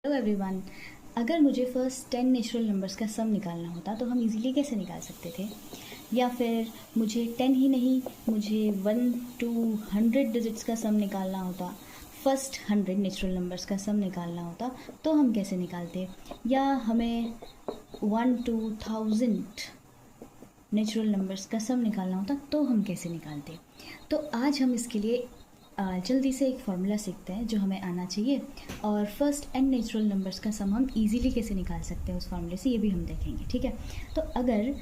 Hello everyone. अगर मुझे first 10 natural numbers का सम निकालना होता तो हम इजीली कैसे निकाल सकते थे, या फिर मुझे 10 ही नहीं, मुझे 1 to 100 डिजिट्स का सम निकालना होता, फर्स्ट 100 नेचुरल नंबर्स का सम निकालना होता तो हम कैसे निकालते, या हमें 1 to 1000 नेचुरल नंबर्स का सम निकालना होता तो हम कैसे निकालते। तो आज हम इसके लिए जल्दी से एक फार्मूला सीखते हैं जो हमें आना चाहिए, और फर्स्ट एंड नेचुरल नंबर्स का सम हम इजीली कैसे निकाल सकते हैं उस फार्मूले से, ये भी हम देखेंगे। ठीक है, तो अगर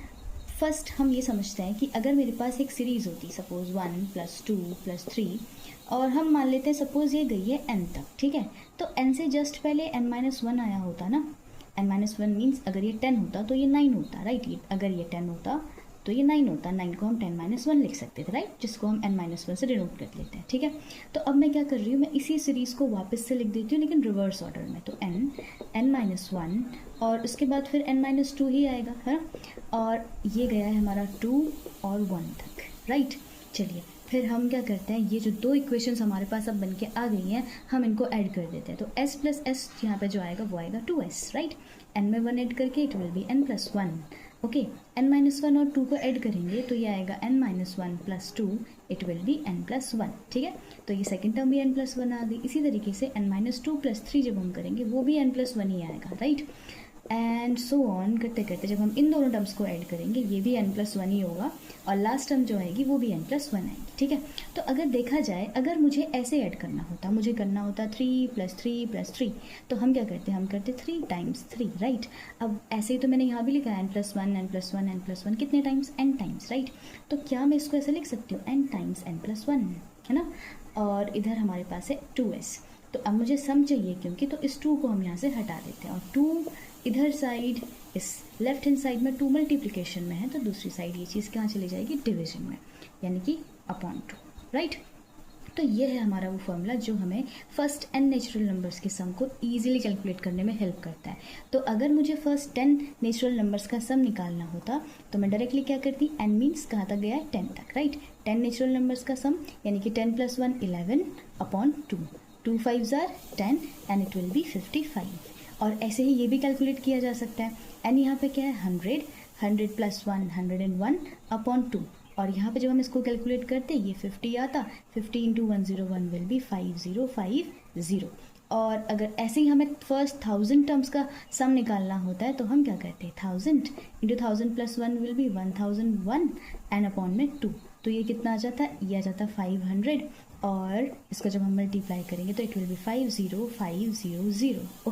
फर्स्ट हम ये समझते हैं कि अगर मेरे पास एक सीरीज़ होती, सपोज 1 + 2 + 3, और हम मान लेते हैं सपोज ये गई है n तक। ठीक है, तो n से जस्ट पहले n-1 आया होता ना। n-1 मीन्स अगर ये 10 होता तो ये 9 होता, राइट। अगर ये 10 होता तो ये 9 होता, 9 को हम 10-1 लिख सकते थे, राइट, जिसको हम n-1 से डिनोट कर लेते हैं। ठीक है, तो अब मैं क्या कर रही हूँ, मैं इसी सीरीज़ को वापस से लिख देती हूँ लेकिन रिवर्स ऑर्डर में। तो n-1 और उसके बाद फिर n-2 ही आएगा, है ना। और ये गया है हमारा 2 और 1 तक, राइट। चलिए फिर हम क्या करते हैं, ये जो दो इक्वेशंस हमारे पास अब बनके आ गई हैं, हम इनको ऐड कर देते हैं। तो s + s यहाँ पे जो आएगा वो आएगा 2s, राइट। n में 1 ऐड करके it will be n+1। Okay, n-1 और 2 को ऐड करेंगे तो ये आएगा n-1 + 2, it will be n+1। ठीक है, तो ये सेकंड टर्म भी n+1 आ गई। इसी तरीके से n-2 + 3 जब हम करेंगे वो भी n+1 ही आएगा, राइट। एंड सो ऑन करते करते जब हम इन दोनों टर्म्स को ऐड करेंगे ये भी n+1 ही होगा, और लास्ट टर्म जो आएगी वो भी n+1 आएगी। ठीक है, तो अगर देखा जाए, अगर मुझे ऐसे ऐड करना होता, मुझे करना होता 3 + 3 + 3, तो हम क्या करते, हम करते 3 × 3, राइट। अब ऐसे ही तो मैंने यहाँ भी लिखा है n+1 n+1 n+1 कितने टाइम्स, n टाइम्स, राइट। तो क्या मैं इसको ऐसे लिख सकती हूँ, n × n+1, है ना। और इधर हमारे पास है 2s। तो अब मुझे सम चाहिए क्योंकि, तो इस 2 को हम यहाँ से हटा देते हैं, और 2 इधर साइड, इस लेफ्ट हैंड साइड में 2 मल्टीप्लिकेशन में है, तो दूसरी साइड ये चीज़ कहाँ चली जाएगी, डिवीजन में, यानी कि अपॉन 2, राइट। तो ये है हमारा वो फॉर्मूला जो हमें फर्स्ट एंड नेचुरल नंबर्स के सम को ईजिली कैलकुलेट करने में हेल्प करता है। तो अगर मुझे फर्स्ट 10 नेचुरल नंबर्स का सम निकालना होता तो मैं डायरेक्टली क्या करती, n मीन्स कहाँ तक गया है, 10 तक, राइट। 10 नेचुरल नंबर्स का सम यानी कि 10 + 1 11 upon 2, 2 5s are 10 and it will be 55। और ऐसे ही ये भी कैलकुलेट किया जा सकता है। एन यहाँ पे क्या है, 100, 100 + 1 101 अपॉन 2, और यहाँ पे जब हम इसको कैलकुलेट करते ये 50 आता, 50 × 101 विल बी 5050। और अगर ऐसे ही हमें फर्स्ट 1000 टर्म्स का सम निकालना होता है तो हम क्या करते हैं, 1000 × 1000 + 1 विल बी 1001 एंड अपॉन में 2, तो ये कितना आ जाता है, ये आ जाता है 500, और इसको जब हम मल्टीप्लाई करेंगे तो इट विल बी 50500।